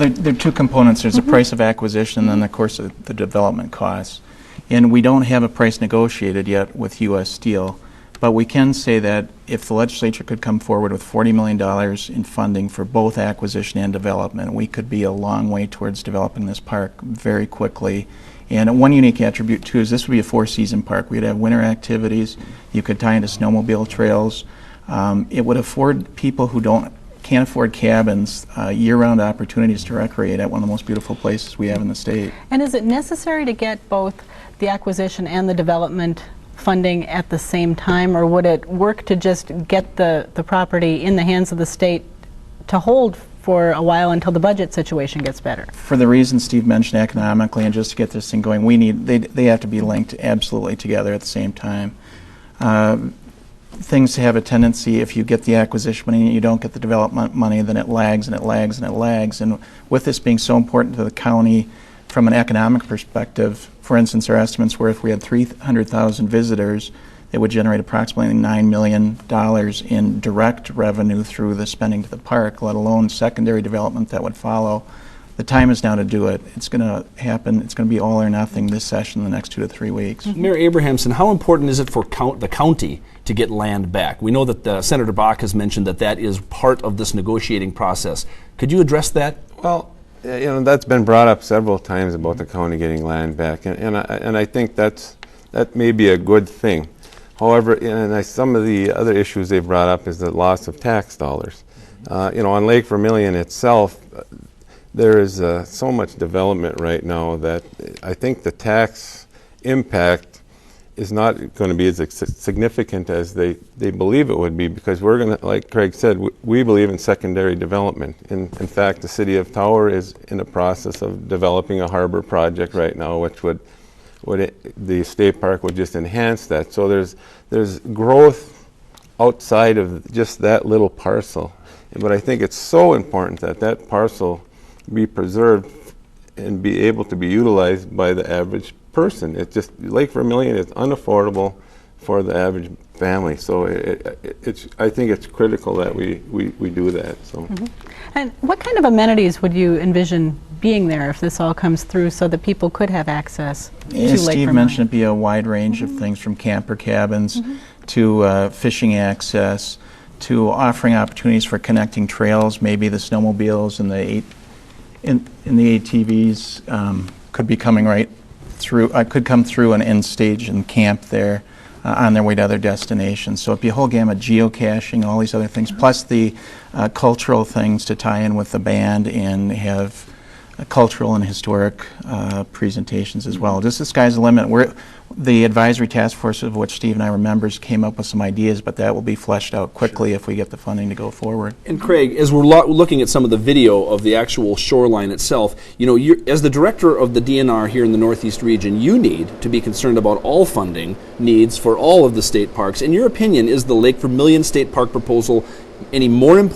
there are two components. There's the price of acquisition and then, of course, the development costs. And we don't have a price negotiated yet with U.S. Steel, but we can say that if the legislature could come forward with $40 million in funding for both acquisition and development, we could be a long way towards developing this park very quickly. And one unique attribute, too, is this would be a four-season park. We'd have winter activities. You could tie into snowmobile trails. It would afford people who can't afford cabins year-round opportunities to recreate at one of the most beautiful places we have in the state. And is it necessary to get both the acquisition and the development funding at the same time, or would it work to just get the property in the hands of the state to hold for a while until the budget situation gets better? For the reasons Steve mentioned economically, and just to get this thing going, they have to be linked absolutely together at the same time. Things have a tendency, if you get the acquisition money and you don't get the development money, then it lags and it lags and it lags. And with this being so important to the county from an economic perspective, for instance, our estimates were if we had 300,000 visitors, it would generate approximately $9 million in direct revenue through the spending to the park, let alone secondary development that would follow. The time is now to do it. It's going to happen. It's going to be all or nothing this session in the next 2 to 3 weeks. Mayor Abrahamson, how important is it for the county to get land back? We know that Senator Bach has mentioned that is part of this negotiating process. Could you address that? Well, that's been brought up several times about the county getting land back, and I think that may be a good thing. However, some of the other issues they've brought up is the loss of tax dollars. On Lake Vermilion itself, there is so much development right now that I think the tax impact is not going to be as significant as they believe it would be, because we're going to, like Craig said, we believe in secondary development. In fact, the city of Tower is in the process of developing a harbor project right now, which the state park would just enhance that. So there's growth outside of just that little parcel. But I think it's so important that parcel be preserved and be able to be utilized by the average person. It's just, Lake Vermilion is unaffordable for the average family. So I think it's critical that we do that. So. And what kind of amenities would you envision being there if this all comes through, so that people could have access to Lake Steve Vermilion? mentioned it'd be a wide range of things, from camper cabins to fishing access, to offering opportunities for connecting trails. Maybe the snowmobiles and the ATVs could be coming right through, could come through and end stage and camp there on their way to other destinations. So it'd be a whole gamut, geocaching, all these other things, plus the cultural things to tie in with the band and have cultural and historic presentations as well. Just the sky's the limit. The advisory task force, of which Steve and I were members, came up with some ideas, but that will be fleshed out quickly if we get the funding to go forward. And Craig, as we're looking at some of the video of the actual shoreline itself, as the director of the DNR here in the Northeast region, you need to be concerned about all funding needs for all of the state parks. In your opinion, is the Lake Vermilion State Park proposal any more important